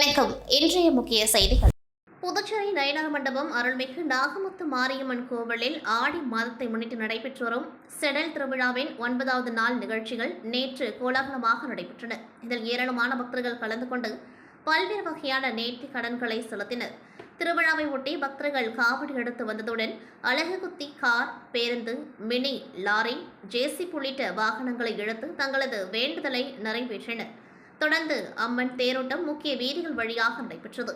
வணக்கம். இன்றைய முக்கிய செய்திகள். புதுச்சேரி நயினார் மண்டபம் அருள்மிகு நாகமுத்து மாரியம்மன் கோவிலில் ஆடி மாதத்தை முன்னிட்டு நடைபெற்று வரும் செடல் திருவிழாவின் 9வது நாள் நிகழ்ச்சிகள் நேற்று கோலாகலமாக நடைபெற்றன. இதில் ஏராளமான பக்தர்கள் கலந்து கொண்டு பல்வேறு வகையான நேர்த்தி கடன்களை செலுத்தினர். திருவிழாவை ஒட்டி பக்தர்கள் காவடி எடுத்து வந்ததுடன் அலகு குத்தி கார், பேருந்து, மினி லாரி, ஜேசிபி உள்ளிட்ட வாகனங்களை இழுத்து தங்களது வேண்டுதலை நிறைவேற்றினர். தொடர்ந்து அம்மன் தேரோட்டம் முக்கிய வீதிகள் வழியாக நடைபெற்றது.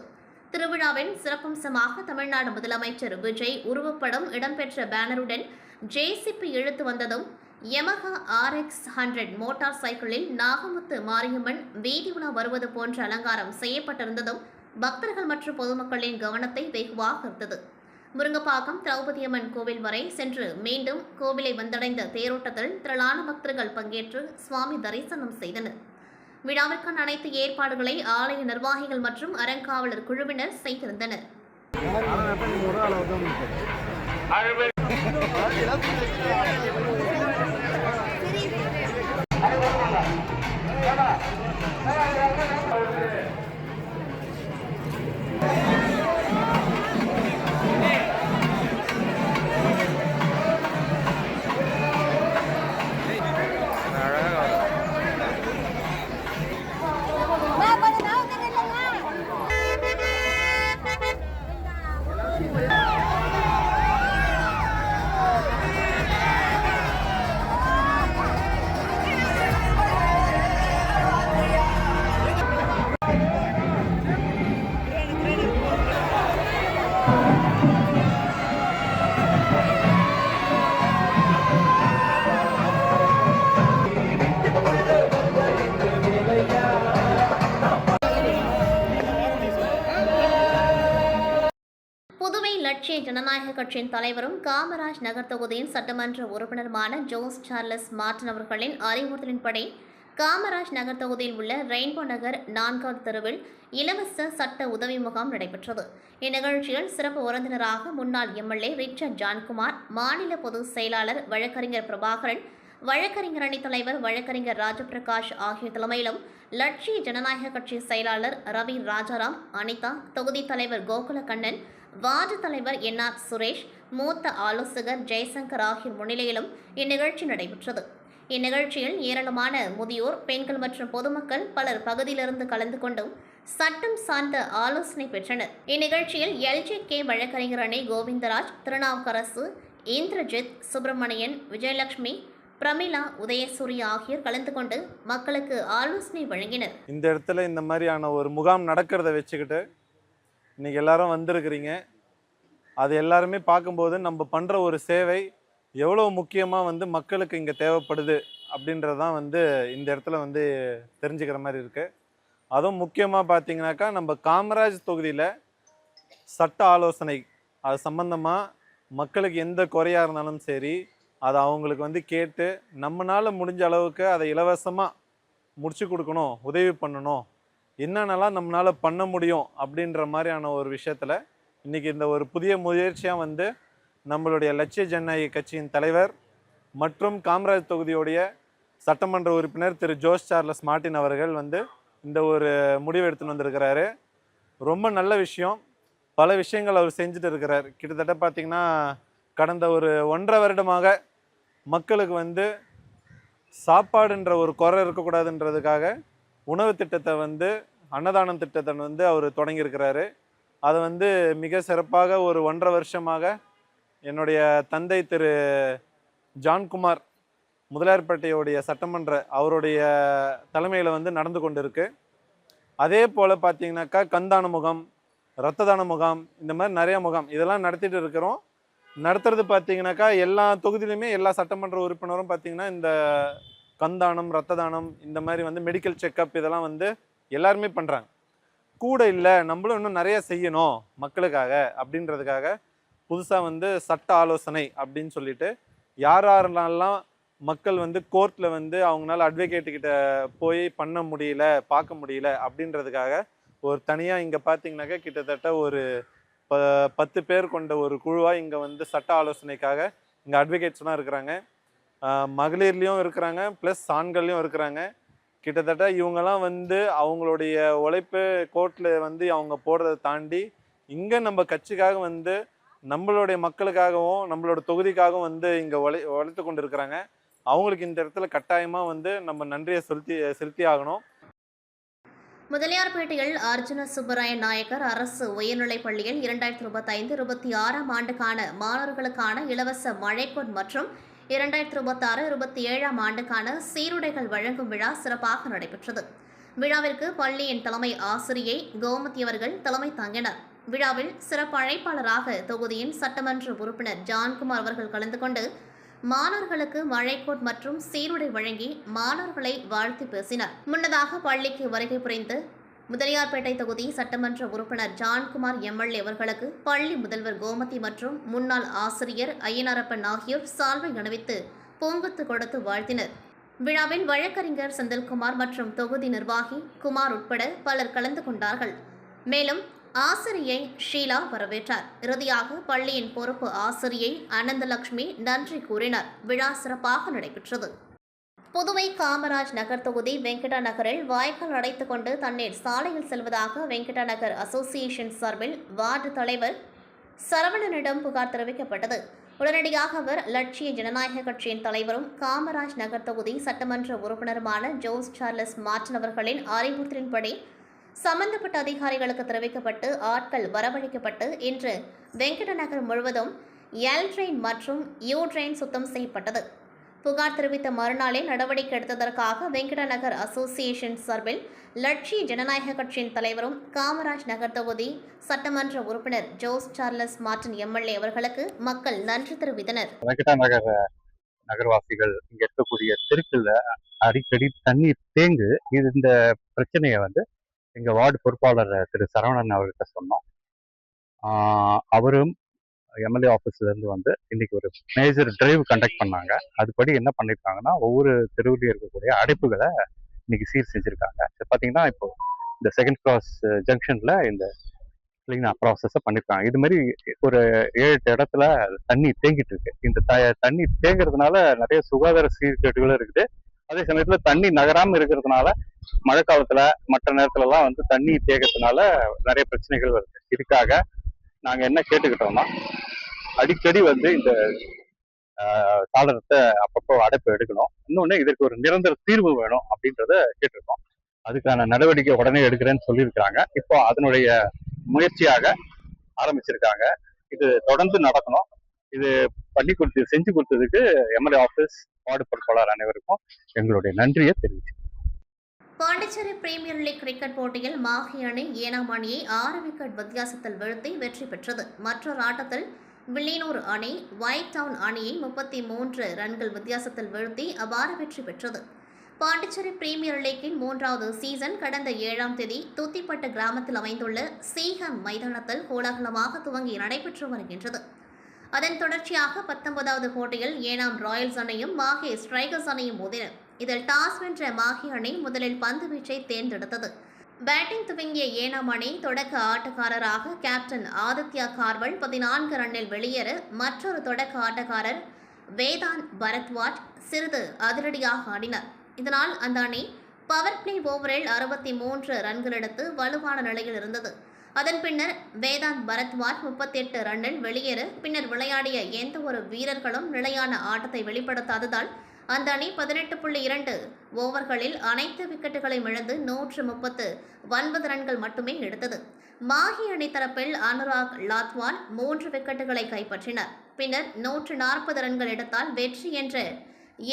திருவிழாவின் சிறப்பம்சமாக தமிழ்நாடு முதலமைச்சர் விஜய் உருவப்படம் இடம்பெற்ற பேனருடன் ஜேசிபி இழுத்து வந்ததும் யமஹா RX 100 மோட்டார் சைக்கிளில் நாகமுத்து மாரியம்மன் வீதி உலா வருவது போன்ற அலங்காரம் செய்யப்பட்டிருந்ததும் பக்தர்கள் மற்றும் பொதுமக்களின் கவனத்தை வெகுவாக ஈர்த்தது. முருங்கப்பாக்கம் திரௌபதியம்மன் கோவில் வரை சென்று மீண்டும் கோவிலை வந்தடைந்த தேரோட்டத்தில் திரளான பக்தர்கள் பங்கேற்று சுவாமி தரிசனம் செய்தனர். விழாவிற்கான அனைத்து ஏற்பாடுகளை ஆலய நிர்வாகிகள் மற்றும் அறங்காவலர் குழுவினர் செய்திருந்தனர். புதுவை லட்சிய ஜனநாயக கட்சியின் தலைவரும் காமராஜ் நகர் தொகுதியின் சட்டமன்ற உறுப்பினருமான ஜோஸ் சார்லஸ் மார்டின் அவர்களின் அறிவுறுத்தலின்படி காமராஜ் நகர் தொகுதியில் உள்ள ரெயின்போ நகர் 4வது தெருவில் இலவச சட்ட உதவி முகாம் நடைபெற்றது. இந்நிகழ்ச்சியில் சிறப்பு விருந்தினராக முன்னாள் MLA ரிச்சர்ட் ஜான்குமார், மாநில பொதுச் செயலாளர் வழக்கறிஞர் பிரபாகரன், வழக்கறிஞர் அணி தலைவர் வழக்கறிஞர் ராஜபிரகாஷ் ஆகியோர் தலைமையிலும் லட்சிய ஜனநாயக கட்சி செயலாளர் ரவி ராஜாராம், அனிதா, தொகுதி தலைவர் கோகுலகண்ணன், வார்டு தலைவர் NR சுரேஷ், மூத்த ஆலோசகர் ஜெய்சங்கர் ஆகியோர் முன்னிலையிலும் இந்நிகழ்ச்சி நடைபெற்றது. இந்நிகழ்ச்சியில் ஏராளமான முதியோர், பெண்கள் மற்றும் பொதுமக்கள் பலர் பகுதியிலிருந்து கலந்து கொண்டும் சட்டம் சார்ந்த ஆலோசனை பெற்றனர். இந்நிகழ்ச்சியில் LJK வழக்கறிஞர் அணி கோவிந்தராஜ், திருநாவுக்கரசு, இந்திரஜித், சுப்பிரமணியன், விஜயலட்சுமி, பிரமிளா, உதயசூரிய ஆகியோர் கலந்து கொண்டு மக்களுக்கு ஆலோசனை வழங்கினர். இந்த இடத்துல இந்த மாதிரியான ஒரு முகாம் நடக்கிறத வச்சுக்கிட்டு இன்றைக்கி எல்லாரும் வந்திருக்கிறீங்க. அது எல்லாருமே பார்க்கும்போது நம்ம பண்ணுற ஒரு சேவை எவ்வளோ முக்கியமாக மக்களுக்கு இங்கே தேவைப்படுது அப்படின்றது தான் இந்த இடத்துல தெரிஞ்சுக்கிற மாதிரி இருக்குது. அதுவும் முக்கியமாக பார்த்தீங்கன்னாக்கா நம்ம காமராஜ் தொகுதியில் சட்ட ஆலோசனை அது சம்மந்தமாக மக்களுக்கு எந்த குறையாக இருந்தாலும் சரி அதை அவங்களுக்கு கேட்டு நம்மளால் முடிஞ்ச அளவுக்கு அதை இலவசமாக முடிச்சு கொடுக்கணும், உதவி பண்ணணும், என்னென்னலாம் நம்மளால் பண்ண முடியும் அப்படின்ற மாதிரியான ஒரு விஷயத்தில் இன்றைக்கி இந்த ஒரு புதிய முயற்சியாக நம்மளுடைய லட்சிய ஜனநாயக கட்சியின் தலைவர் மற்றும் காமராஜ் தொகுதியுடைய சட்டமன்ற உறுப்பினர் திரு ஜோஸ் சார்லஸ் மார்டின் அவர்கள் இந்த ஒரு முடிவு எடுத்துன்னு வந்திருக்கிறாரு. ரொம்ப நல்ல விஷயம். பல விஷயங்கள் அவர் செஞ்சுட்டு இருக்கிறார். கிட்டத்தட்ட பார்த்திங்கன்னா கடந்த ஒரு 1.5 வருடமாக மக்களுக்கு சாப்பாடுன்ற ஒரு குறை இருக்கக்கூடாதுன்றதுக்காக உணவு திட்டத்தை அன்னதானம் திட்டத்தை அவர் தொடங்கியிருக்கிறாரு. அதை மிக சிறப்பாக ஒரு 1.5 வருஷமாக என்னுடைய தந்தை திரு ஜான்குமார் முதலியார்பேட்டையுடைய சட்டமன்ற அவருடைய தலைமையில் நடந்து கொண்டு இருக்கு. அதே போல் பார்த்தீங்கன்னாக்கா கந்தான முகாம், இரத்த தான முகாம், இந்த மாதிரி நிறைய முகாம் இதெல்லாம் நடத்திட்டு இருக்கிறோம். நடத்துறது பார்த்தீங்கன்னாக்கா எல்லா தொகுதியிலுமே எல்லா சட்டமன்ற உறுப்பினரும் பார்த்தீங்கன்னா இந்த கந்தானம், இரத்த தானம், இந்த மாதிரி மெடிக்கல் செக்கப் இதெல்லாம் எல்லாருமே பண்ணுறாங்க. கூட இல்லை நம்மளும் இன்னும் நிறைய செய்யணும் மக்களுக்காக அப்படின்றதுக்காக புதுசாக சட்ட ஆலோசனை அப்படின்னு சொல்லிட்டு யாரெல்லாம் மக்கள் கோர்ட்டில் அவங்களால அட்வொகேட்டுக்கிட்ட போய் பண்ண முடியல, பார்க்க முடியல அப்படின்றதுக்காக ஒரு தனியாக இங்கே பார்த்தீங்கன்னாக்கா கிட்டத்தட்ட ஒரு 10 பேர் கொண்ட ஒரு குழுவாக இங்கே சட்ட ஆலோசனைக்காக இங்கே அட்வொகேட்ஸ்லாம் இருக்கிறாங்க. மகளிர்லேயும் இருக்கிறாங்க, ப்ளஸ் ஆண்கள்லையும் இருக்கிறாங்க. கிட்டத்தட்ட இவங்கெல்லாம் வந்து அவங்களுடைய உழைப்பு கோர்ட்டில் வந்து அவங்க போடுறதை தாண்டி இங்கே நம்ம கட்சிக்காக வந்து நம்மளுடைய மக்களுக்காகவும் நம்மளோட தொகுதிக்காகவும் வந்து இங்கே உழைத்து கொண்டு இருக்கிறாங்க. அவங்களுக்கு இந்த இடத்துல கட்டாயமாக வந்து நம்ம நன்றியை செலுத்தி ஆகணும். முதலியார்பேட்டையில் அர்ஜுன சுப்பராயன் நாயக்கர் அரசு உயர்நிலைப் பள்ளியில் 2025-26 ஆண்டுக்கான மாணவர்களுக்கான இலவச மழைக்கோட் மற்றும் 2026-27 ஆண்டுக்கான சீருடைகள் வழங்கும் விழா சிறப்பாக நடைபெற்றது. விழாவிற்கு பள்ளியின் தலைமை ஆசிரியை கோமதி அவர்கள் தலைமை தாங்கினர். விழாவில் சிறப்பு அழைப்பாளராக தொகுதியின் சட்டமன்ற உறுப்பினர் ஜான்குமார் அவர்கள் கலந்து கொண்டு மாணவர்களுக்கு மழைக்கோட் மற்றும் சீருடை வழங்கி மாணவர்களை வாழ்த்தி பேசினர். முன்னதாக பள்ளிக்கு வருகை புரிந்து முதலியார்பேட்டை தொகுதி சட்டமன்ற உறுப்பினர் ஜான்குமார் எம்எல்ஏ அவர்களுக்கு பள்ளி முதல்வர் கோமதி மற்றும் முன்னாள் ஆசிரியர் ஐயனாரப்பன் ஆகியோர் சால்வை அணிவித்து பூங்கொத்து கொடுத்து வாழ்த்தினர். விழாவில் வழக்கறிஞர் செந்தில்குமார் மற்றும் தொகுதி நிர்வாகி குமார் உட்பட பலர் கலந்து கொண்டார்கள். மேலும் ஆசிரியை ஷீலா வரவேற்றார். இறுதியாக பள்ளியின் பொறுப்பு ஆசிரியை அனந்தலட்சுமி நன்றி கூறினார். விழா சிறப்பாக நடைபெற்றது. புதுவை காமராஜ் நகர் தொகுதி வெங்கடா நகரில் வாய்க்கால் அடைத்துக் கொண்டு தண்ணீர் சாலையில் செல்வதாக வெங்கடா நகர் அசோசியேஷன் சார்பில் வார்டு தலைவர் சரவணனிடம் புகார் தெரிவிக்கப்பட்டது. உடனடியாக அவர் லட்சிய ஜனநாயக கட்சியின் தலைவரும் காமராஜ் நகர் தொகுதி சட்டமன்ற உறுப்பினருமான ஜோஸ் சார்லஸ் மார்டின் அவர்களின் அறிவுறுத்தலின்படி சம்பந்தப்பட்ட அதிகாரிகளுக்கு தெரிவிக்கப்பட்டு ஆட்கள் வரவழைக்கப்பட்டு இன்று வெங்கட நகர் முழுவதும் எல் ட்ரெயின் மற்றும் யூ ட்ரெயின் சுத்தம் செய்யப்பட்டது. புகார் தெரிவித்த மறுநாளே நடவடிக்கை எடுத்ததற்காக வெங்கட நகர் அசோசியேஷன் சார்பில் லட்சிய ஜனநாயக கட்சியின் தலைவரும் காமராஜ் நகர் தொகுதி சட்டமன்ற உறுப்பினர் ஜோஸ் சார்லஸ் மார்டின் எம்எல்ஏ அவர்களுக்கு மக்கள் நன்றி தெரிவித்தனர். வெங்கடா நகர் நகர்வாசிகள் இங்க இருக்கக்கூடிய தெருக்குல அடிக்கடி தண்ணீர் தேங்கு இந்த பிரச்சனையை வந்து எங்க வார்டு பொறுப்பாளர் திரு சரவணன் அவர்கிட்ட சொன்னோம். அவரும் எம்எல்ஏ ஆஃபீஸ்ல இருந்து வந்து இன்னைக்கு ஒரு மேஜர் டிரைவ் கண்டக்ட் பண்ணாங்க. அதுபடி என்ன பண்ணிருக்காங்கன்னா ஒவ்வொரு தெருவிலையும் இருக்கக்கூடிய அடைப்புகளை இன்னைக்கு சீர் செஞ்சிருக்காங்க. பார்த்தீங்கன்னா இப்போ இந்த செகண்ட் கிராஸ் ஜங்ஷன்ல இந்த கிளீனா ப்ராசஸை பண்ணிருக்காங்க. இது மாதிரி ஒரு 7-8 இடத்துல தண்ணி தேங்கிட்டு இருக்கு. இந்த தண்ணி தேங்குறதுனால நிறைய சுகாதார சீர்கேடுகளும் இருக்குது. அதே சமயத்துல தண்ணி நகராம இருக்கிறதுனால மழை காலத்துல மற்ற நேரத்துல எல்லாம் வந்து தண்ணி தேங்கிறதுனால நிறைய பிரச்சனைகள் வருது. இதுக்காக நாங்க என்ன கேட்டுக்கிட்டோம்னா அடிக்கடி வந்து இந்த சாளரத்தை அப்பப்போ அடைப்பு எடுக்கணும். இன்னொன்னு இதற்கு ஒரு நிரந்தர தீர்வு வேணும் அப்படின்றத கேட்டிருக்கோம். அதுக்கான நடவடிக்கை உடனே எடுக்கிறேன்னு சொல்லியிருக்கிறாங்க. இப்போ அதனுடைய முயற்சியாக ஆரம்பிச்சிருக்காங்க. இது தொடர்ந்து நடக்கணும். இது செஞ்சு கொடுத்ததுக்கு எம்எல்ஏ ஆஃபீஸ் வார்டு பொறுப்பாளர் அனைவருக்கும் எங்களுடைய நன்றியை தெரிவிச்சு. பாண்டிச்சேரி பிரீமியர் லீக் கிரிக்கெட் போட்டியில் மாஹி அணி ஏனாம் அணியை 6 விக்கெட் வித்தியாசத்தில் வீழ்த்தி வெற்றி பெற்றது. மற்றொரு ஆட்டத்தில் வில்லியனூர் அணி ஒயிட் டவுன் அணியை 33 ரன்கள் வித்தியாசத்தில் வீழ்த்தி அபார வெற்றி பெற்றது. பாண்டிச்சேரி பிரீமியர் லீக்கின் 3வது சீசன் கடந்த 7ஆம் தேதி தூத்திப்பட்டு கிராமத்தில் அமைந்துள்ள சீஹம் மைதானத்தில் கோலாகலமாக துவங்கி நடைபெற்று வருகின்றது. அதன் தொடர்ச்சியாக 19வது போட்டியில் ஏனாம் ராயல்ஸ் அணியும் மாஹே ஸ்ட்ரைக்கர்ஸ் அணியும் மோதின. இதில் டாஸ் வென்ற மாஹே அணி முதலில் பந்து வீச்சை தேர்ந்தெடுத்தது. பேட்டிங் துவங்கிய ஏனாம் அணி தொடக்க ஆட்டக்காரராக கேப்டன் ஆதித்யா கார்வல் 14 ரன்னில் வெளியேற மற்றொரு தொடக்க ஆட்டக்காரர் வேதாந்த் பரத்வாஜ் சிறிது அதிரடியாக ஆடினார். இதனால் அந்த அணி பவர் பிளே ஓவரில் 63 ரன்கள் எடுத்து வலுவான நிலையில் இருந்தது. அதன் பின்னர் வேதாந்த் பரத்வாஜ் 38 ரன்னில் வெளியேற பின்னர் விளையாடிய எந்த ஒரு வீரர்களும் நிலையான ஆட்டத்தை வெளிப்படுத்தாததால் அந்த அணி 18.2 ஓவர்களில் அனைத்து விக்கெட்டுகளையும் இழந்து 139 ரன்கள் மட்டுமே எடுத்தது. மாஹி அணி தரப்பில் அனுராக் லாத்வான் 3 விக்கெட்டுகளை கைப்பற்றினார். பின்னர் 140 ரன்கள் எடுத்தால் வெற்றி என்ற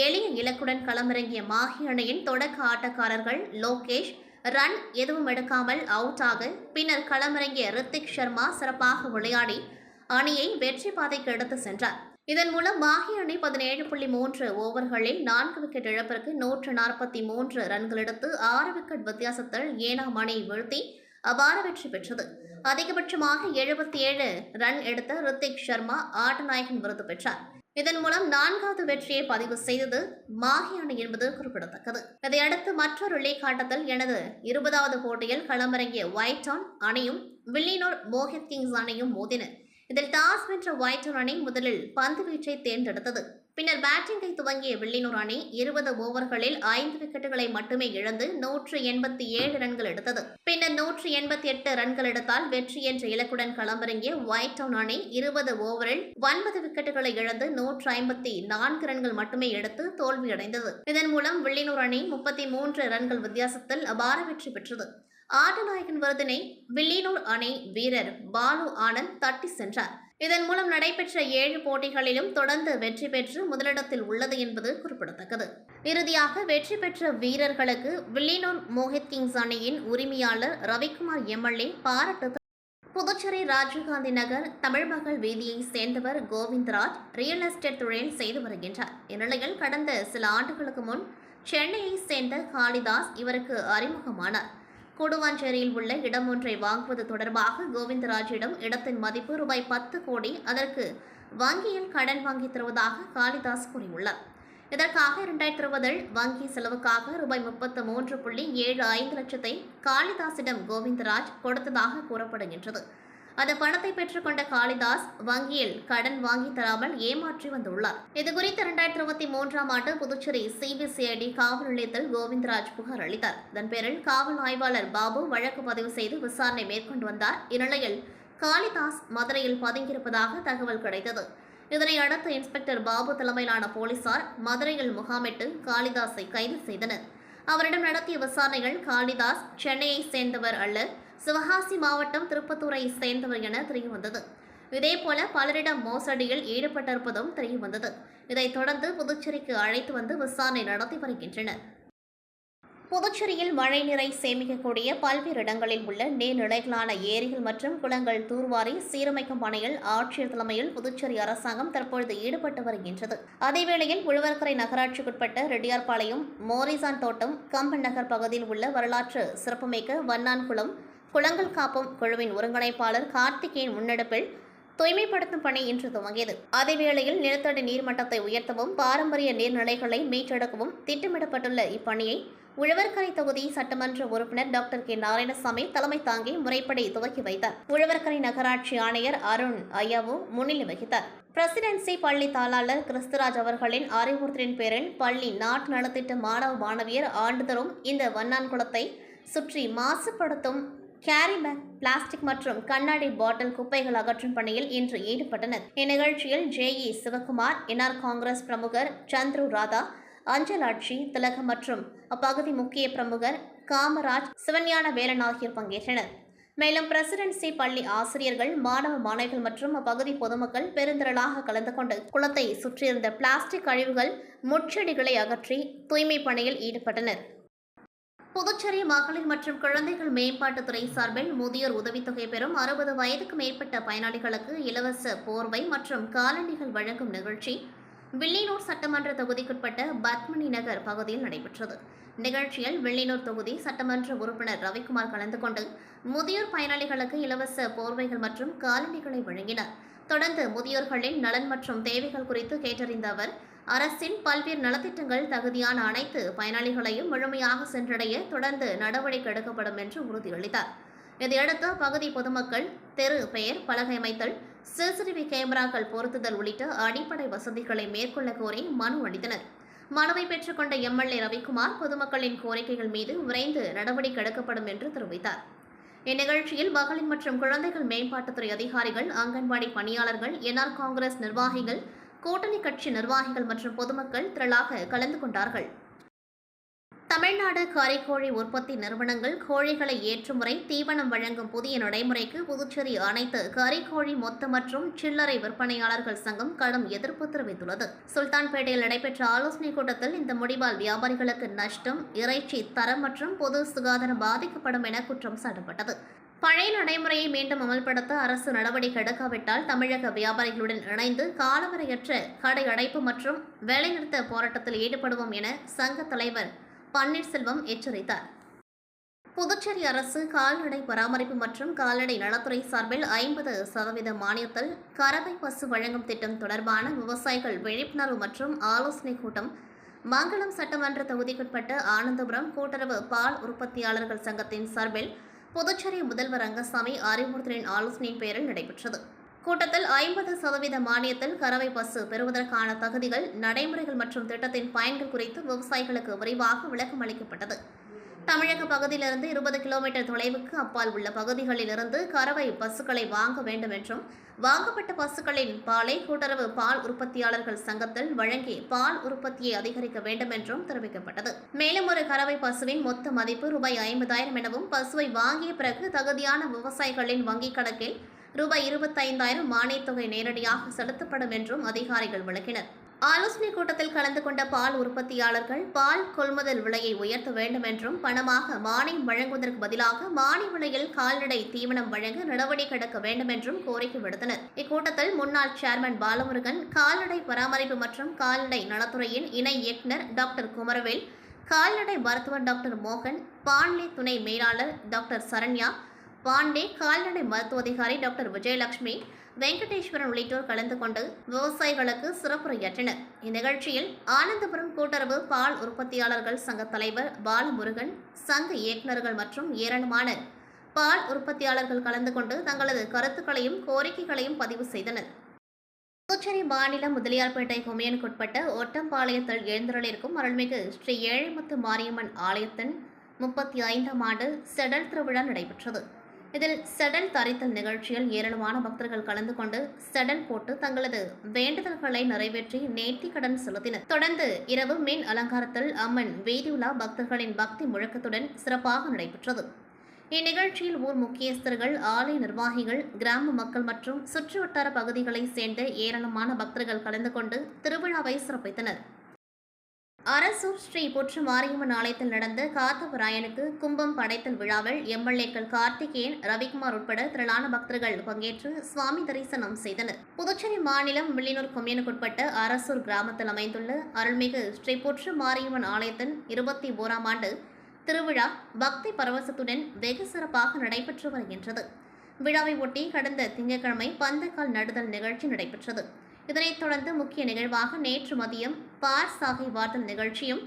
எளிய இலக்குடன் களமிறங்கிய மாஹி அணியின் தொடக்க ஆட்டக்காரர்கள் லோகேஷ் ரன் எதுவும் எடுக்காமல் அவுட் ஆக பின்னர் களமிறங்கிய ரித்திக் சர்மா சிறப்பாக விளையாடி அணியை வெற்றி பாதைக்கு எடுத்து சென்றார். இதன் மூலம் மாஹி அணி 17.3 ஓவர்களில் 4 விக்கெட் இழப்பிற்கு 143 ரன்கள் எடுத்து 6 விக்கெட் வித்தியாசத்தில் ஏனாம் அணியை வீழ்த்தி அபார வெற்றி பெற்றது. அதிகபட்சமாக 77 ரன் எடுத்த ரித்திக் சர்மா ஆட்டநாயகன் விருது பெற்றார். இதன் மூலம் 4வது வெற்றியை பதிவு செய்தது மாஹி அணி என்பது குறிப்பிடத்தக்கது. இதையடுத்து மற்றொரு லீக் ஆட்டத்தில் எனது 20வது போட்டியில் களமிறங்கிய ஒயிட் டவுன் அணியும் வில்லியனூர் மோஹித் கிங்ஸ் அணியும் மோதின. இதில் டாஸ் வென்ற ஒயிட் டவுன் அணி முதலில் பந்து வீச்சை தேர்ந்தெடுத்தது. பின்னர் பேட்டிங்கை துவங்கிய வில்லியனூர் அணி 20 ஓவர்களில் 5 விக்கெட்டுகளை மட்டுமே இழந்து 187 ரன்கள் எடுத்தது. பின்னர் 188 ரன்கள் எடுத்தால் வெற்றி என்ற இலக்குடன் களமிறங்கிய ஒயிட் டவுன் அணி 20 ஓவரில் 9 விக்கெட்டுகளை இழந்து 154 ரன்கள் மட்டுமே எடுத்து தோல்வியடைந்தது. இதன் மூலம் வில்லியனூர் அணி 33 ரன்கள் வித்தியாசத்தில் அபார வெற்றி பெற்றது. ஆட்டநாயகன் விருதினை வில்லியனூர் அணி வீரர் பாலு ஆனந்த் தட்டி சென்றார். இதன் மூலம் நடைபெற்ற 7 போட்டிகளிலும் தொடர்ந்து வெற்றி பெற்று முதலிடத்தில் உள்ளது என்பது குறிப்பிடத்தக்கது. இறுதியாக வெற்றி பெற்ற வீரர்களுக்கு வில்லியனூர் மோஹித் கிங்ஸ் அணியின் உரிமையாளர் ரவிக்குமார் எம்எல்ஏ பாராட்டு. புதுச்சேரி ராஜீவ்காந்தி நகர் தமிழ்மகள் வீதியை சேர்ந்தவர் கோவிந்தராஜ் ரியல் எஸ்டேட் தொழில் செய்து வருகின்றார். இந்நிலையில் கடந்த சில ஆண்டுகளுக்கு முன் சென்னையை சேர்ந்த காளிதாஸ் இவருக்கு அறிமுகமானார். கூடுவாஞ்சேரியில் உள்ள இடம் ஒன்றை வாங்குவது தொடர்பாக கோவிந்தராஜிடம் இடத்தின் மதிப்பு ரூபாய் 10 கோடி அதற்கு வங்கியில் கடன் வாங்கி தருவதாக காளிதாஸ் கூறியுள்ளார். இதற்காக 2020 வங்கி செலவுக்காக ரூபாய் 33.75 லட்சத்தை காளிதாஸிடம் கோவிந்தராஜ் கொடுத்ததாக கூறப்படுகின்றது. அந்த பணத்தை பெற்றுக்கொண்ட காளிதாஸ் வங்கியில் கடன் வாங்கி தராமல் ஏமாற்றி வந்துள்ளார். இதுகுறித்து 2023ஆம் ஆண்டு புதுச்சேரி சிபிசிஐடி காவல் நிலையத்தில் கோவிந்தராஜ் புகார் அளித்தார். இதன் பேரில் காவல் ஆய்வாளர் பாபு வழக்கு பதிவு செய்து விசாரணை மேற்கொண்டு வந்தார். இந்நிலையில் காளிதாஸ் மதுரையில் பதுங்கியிருப்பதாக தகவல் கிடைத்தது. இதனை அடுத்து இன்ஸ்பெக்டர் பாபு தலைமையிலான போலீசார் மதுரையில் முகாமிட்டு காளிதாஸை கைது செய்தனர். அவரிடம் நடத்திய விசாரணைகள் காளிதாஸ் சென்னையை சேர்ந்தவர் அல்ல, சிவகாசி மாவட்டம் திருப்பத்தூரை சேர்ந்தவர் என தெரியவந்தது. இதேபோல பலரிடம் மோசடியில் ஈடுபட்டிருப்பதும் தெரியவந்தது. இதைத் தொடர்ந்து புதுச்சேரிக்கு அழைத்து வந்து விசாரணை நடத்தி வருகின்றனர். புதுச்சேரியில் மழைநீரை சேமிக்கக்கூடிய பல்வேறு இடங்களில் உள்ள நீர்நிலைகளான ஏரிகள் மற்றும் குளங்கள் தூர்வாரி சீரமைக்கும் பணியில் ஆட்சியர் தலைமையில் புதுச்சேரி அரசாங்கம் தற்பொழுது ஈடுபட்டு வருகின்றது. அதேவேளையில் உழவர்கரை நகராட்சிக்குட்பட்ட ரெட்டியார்பாளையம், மோரிசான் தோட்டம், கம்பன் நகர் பகுதியில் உள்ள வரலாற்று சிறப்புமிக்க வண்ணான்குளம் குளங்கள் காப்பும் குழுவின் ஒருங்கிணைப்பாளர் கார்த்திகேயன் முன்னெடுப்பில் தூய்மைப்படுத்தும் பணி இன்று துவங்கியது. அதேவேளையில் நிலத்தடி நீர்மட்டத்தை உயர்த்தவும் பாரம்பரிய நீர்நிலைகளை மீட்டெடுக்கவும் திட்டமிடப்பட்டுள்ள இப்பணியை உழவர்கரை தொகுதி சட்டமன்ற உறுப்பினர் டாக்டர் கே நாராயணசாமி தலைமை தாங்கி முறைப்படி துவக்கி வைத்தார். உழவர்கரை நகராட்சி ஆணையர் அருண் ஐயாவு முன்னிலை வகித்தார். பிரசிடென்சி பள்ளி தாளாளர் கிறிஸ்துராஜ் அவர்களின் அறிவுறுத்தலின் பேரில் பள்ளி நாட்டு நலத்திட்ட மாணவ மாணவியர் ஆண்டுதோறும் இந்த வண்ணான்குளத்தை சுற்றி மாசுபடுத்தும் கேரி பேக், பிளாஸ்டிக் மற்றும் கண்ணாடி பாட்டில் குப்பைகள் அகற்றும் பணியில் இன்று ஈடுபட்டனர். இந்நிகழ்ச்சியில் ஜேஇ சிவகுமார், என்ஆர் காங்கிரஸ் பிரமுகர் சந்துரு ராதா, அஞ்சலாட்சி திலகம் மற்றும் அப்பகுதி முக்கிய பிரமுகர் காமராஜ், சிவஞான வேலன் ஆகியோர் பங்கேற்றனர். மேலும் பிரசிடென்சி பள்ளி ஆசிரியர்கள், மாணவ மாணவிகள் மற்றும் அப்பகுதி பொதுமக்கள் பெருந்திரளாக கலந்து கொண்டு குளத்தை சுற்றியிருந்த பிளாஸ்டிக் கழிவுகள், முட்செடிகளை அகற்றி தூய்மை பணியில் ஈடுபட்டனர். புதுச்சேரி மகளிர் மற்றும் குழந்தைகள் மேம்பாட்டுத்துறை சார்பில் முதியோர் உதவித்தொகை பெறும் 60 வயதுக்கு மேற்பட்ட பயனாளிகளுக்கு இலவச போர்வை மற்றும் காலணிகள் வழங்கும் நிகழ்ச்சி வில்லியனூர் சட்டமன்ற தொகுதிக்குட்பட்ட பத்மினி நகர் பகுதியில் நடைபெற்றது. நிகழ்ச்சியில் வில்லியனூர் தொகுதி சட்டமன்ற உறுப்பினர் ரவிக்குமார் கலந்து கொண்டு முதியோர் பயனாளிகளுக்கு இலவச போர்வைகள் மற்றும் காலணிகளை வழங்கினார். தொடர்ந்து முதியோர்களின் நலன் மற்றும் தேவைகள் குறித்து கேட்டறிந்த அவர், அரசின் பல்வேறு நலத்திட்டங்கள் தகுதியான அனைத்து பயனாளிகளையும் முழுமையாக சென்றடைய தொடர்ந்து நடவடிக்கை எடுக்கப்படும் என்று உறுதியளித்தார். இதையடுத்து பகுதி பொதுமக்கள் தெரு பெயர் பலகை அமைத்தல், சிசிடிவி கேமராக்கள் பொருத்துதல் உள்ளிட்ட அடிப்படை வசதிகளை மேற்கொள்ள கோரி மனு அளித்தனர். மனுவை பெற்றுக்கொண்ட எம்எல்ஏ ரவிக்குமார் பொதுமக்களின் கோரிக்கைகள் மீது விரைந்து நடவடிக்கை எடுக்கப்படும் என்று தெரிவித்தார். இந்நிகழ்ச்சியில் மகளிர் மற்றும் குழந்தைகள் மேம்பாட்டுத்துறை அதிகாரிகள், அங்கன்வாடி பணியாளர்கள், என்ஆர் காங்கிரஸ் நிர்வாகிகள், கூட்டணி கட்சி நிர்வாகிகள் மற்றும் பொதுமக்கள் திரளாக கலந்து கொண்டார்கள். தமிழ்நாடு கறிக்கோழி உற்பத்தி நிறுவனங்கள் கோழிகளை ஏற்றுமுறை தீவனம் வழங்கும் புதிய நடைமுறைக்கு புதுச்சேரி அனைத்து கறிக்கோழி மொத்த மற்றும் சில்லறை விற்பனையாளர்கள் சங்கம் கடும் எதிர்ப்பு தெரிவித்துள்ளது. சுல்தான்பேட்டையில் நடைபெற்ற ஆலோசனைக் கூட்டத்தில் இந்த முடிவால் வியாபாரிகளுக்கு நஷ்டம், இறைச்சி தரம் மற்றும் பொது சுகாதாரம் பாதிக்கப்படும் என குற்றம் சாட்டப்பட்டது. பழைய நடைமுறையை மீண்டும் அமல்படுத்த அரசு நடவடிக்கை எடுக்காவிட்டால் தமிழக வியாபாரிகளுடன் இணைந்து காலவரையற்ற கடை அடைப்பு மற்றும் வேலைநிறுத்த போராட்டத்தில் ஈடுபடுவோம் என சங்க தலைவர் பன்னீர்செல்வம் எச்சரித்தார். புதுச்சேரி அரசு கால்நடை பராமரிப்பு மற்றும் கால்நடை நலத்துறை சார்பில் 50% மானியத்தில் கறவை பசு வழங்கும் திட்டம் தொடர்பான விவசாயிகள் விழிப்புணர்வு மற்றும் ஆலோசனைக் கூட்டம் மங்களம் சட்டமன்ற தொகுதிக்குட்பட்ட ஆனந்தபுரம் கூட்டுறவு பால் உற்பத்தியாளர்கள் சங்கத்தின் சார்பில் புதுச்சேரி முதல்வர் ரங்கசாமி அறிவுறுத்தலின் ஆலோசனையின் பேரில் நடைபெற்றது. கூட்டத்தில் 50% மானியத்தில் கறவை பசு பெறுவதற்கான தகுதிகள், நடைமுறைகள் மற்றும் திட்டத்தின் பயன்கள் குறித்து விவசாயிகளுக்கு விரிவாக விளக்கம் அளிக்கப்பட்டது. தமிழக பகுதியிலிருந்து 20 கிலோமீட்டர் தொலைவுக்கு அப்பால் உள்ள பகுதிகளிலிருந்து கறவை பசுக்களை வாங்க வேண்டும் என்றும், வாங்கப்பட்ட பசுக்களின் பாலை கூட்டுறவு பால் உற்பத்தியாளர்கள் சங்கத்தில் வழங்கி பால் உற்பத்தியை அதிகரிக்க வேண்டும் என்றும் தெரிவிக்கப்பட்டது. மேலும் ஒரு கறவை பசுவின் மொத்த மதிப்பு ரூபாய் 50,000 எனவும், பசுவை வாங்கிய பிறகு தகுதியான விவசாயிகளின் வங்கிக் கணக்கில் ரூபாய் 25,000 மானியத் தொகை நேரடியாக செலுத்தப்படும் என்றும் அதிகாரிகள் விளக்கினர். ஆலோசனைக் கூட்டத்தில் கலந்து கொண்ட பால் உற்பத்தியாளர்கள் பால் கொள்முதல் விலையை உயர்த்த வேண்டும் என்றும், பணமாக மானியம் வழங்குவதற்கு பதிலாக மானிய விலையில் கால்நடை தீவனம் வழங்க நடவடிக்கை எடுக்க வேண்டும் என்றும் கோரிக்கை விடுத்தனர். இக்கூட்டத்தில் முன்னாள் சேர்மன் பாலமுருகன், கால்நடை பராமரிப்பு மற்றும் கால்நடை நலத்துறையின் இணை இயக்குநர் டாக்டர் குமரவேல், கால்நடை மருத்துவர் டாக்டர் மோகன், பாண்லே துணை மேலாளர் டாக்டர் சரண்யா, பாண்டே கால்நடை மருத்துவ அதிகாரி டாக்டர் விஜயலட்சுமி, வெங்கடேஸ்வரன் உள்ளிட்டோர் கலந்து கொண்டு விவசாயிகளுக்கு சிறப்புரையாற்றினர். இந்நிகழ்ச்சியில் ஆனந்தபுரம் கூட்டுறவு பால் உற்பத்தியாளர்கள் சங்க தலைவர் பாலமுருகன், சங்க இயக்குநர்கள் மற்றும் ஏராளமான பால் உற்பத்தியாளர்கள் கலந்து கொண்டு தங்களது கருத்துக்களையும் கோரிக்கைகளையும் பதிவு செய்தனர். புதுச்சேரி மாநிலம் முதலியார்பேட்டை கொம்யூனுக்குட்பட்ட ஒட்டம்பாளையத்தில் எழுந்தருளிருக்கும் அருள்மிகு ஸ்ரீ ஏழைமுத்து மாரியம்மன் ஆலயத்தின் 35ஆம் ஆண்டு செடல் திருவிழா நடைபெற்றது. இதில் செடல் தரித்தல் நிகழ்ச்சியில் ஏராளமான பக்தர்கள் கலந்து கொண்டு செடல் போட்டு தங்களது வேண்டுதல்களை நிறைவேற்றி நேர்த்திக்கடன் செலுத்தினர். தொடர்ந்து இரவு மின் அலங்காரத்தில் அம்மன் வீதியுலா பக்தர்களின் பக்தி முழக்கத்துடன் சிறப்பாக நடைபெற்றது. இந்நிகழ்ச்சியில் ஊர் முக்கியஸ்தர்கள், ஆலய நிர்வாகிகள், கிராம மக்கள் மற்றும் சுற்றுவட்டார பகுதிகளைச் சேர்ந்த ஏராளமான பக்தர்கள் கலந்து கொண்டு திருவிழாவை சிறப்பித்தனர். அரசூர் ஸ்ரீ புற்று மாரியம்மன் ஆலயத்தில் நடந்த காத்தவராயனுக்கு கும்பம் படைத்தல் விழாவில் எம்எல்ஏக்கள் கார்த்திகேயன், ரவிக்குமார் உட்பட திரளான பக்தர்கள் பங்கேற்று சுவாமி தரிசனம் செய்தனர். புதுச்சேரி மாநிலம் வில்லியனூர் கொம்யூனுக்குட்பட்ட அரசூர் கிராமத்தில் அமைந்துள்ள அருள்மிகு ஸ்ரீ புற்று மாரியம்மன் ஆலயத்தின் 21ஆம் ஆண்டு திருவிழா பக்தி பரவசத்துடன் வெகு சிறப்பாக நடைபெற்று வருகின்றது. விழாவை ஒட்டி கடந்த திங்கட்கிழமை பந்தக்கால் நடுதல் நிகழ்ச்சி நடைபெற்றது. இதனைத் தொடர்ந்து முக்கிய நிகழ்வாக நேற்று மதியம் பார் சாகை வார்த்தல் நிகழ்ச்சியும்,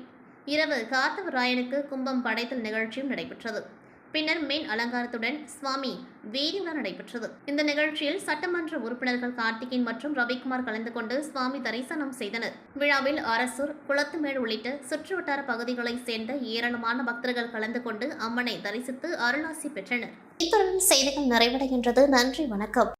இரவு காத்தவராயனுக்கு கும்பம் படைத்தல் நிகழ்ச்சியும் நடைபெற்றது. பின்னர் மின் அலங்காரத்துடன் சுவாமி வீதியுலா நடைபெற்றது. இந்த நிகழ்ச்சியில் சட்டமன்ற உறுப்பினர்கள் கார்த்திகேயன் மற்றும் ரவிக்குமார் கலந்து கொண்டு சுவாமி தரிசனம் செய்தனர். விழாவில் அரசூர், குளத்துமேடு உள்ளிட்ட சுற்றுவட்டார பகுதிகளைச் சேர்ந்த ஏராளமான பக்தர்கள் கலந்து கொண்டு அம்மனை தரிசித்து அருளாசி பெற்றனர். இத்துடன் செய்திகள் நிறைவடைகின்றது. நன்றி, வணக்கம்.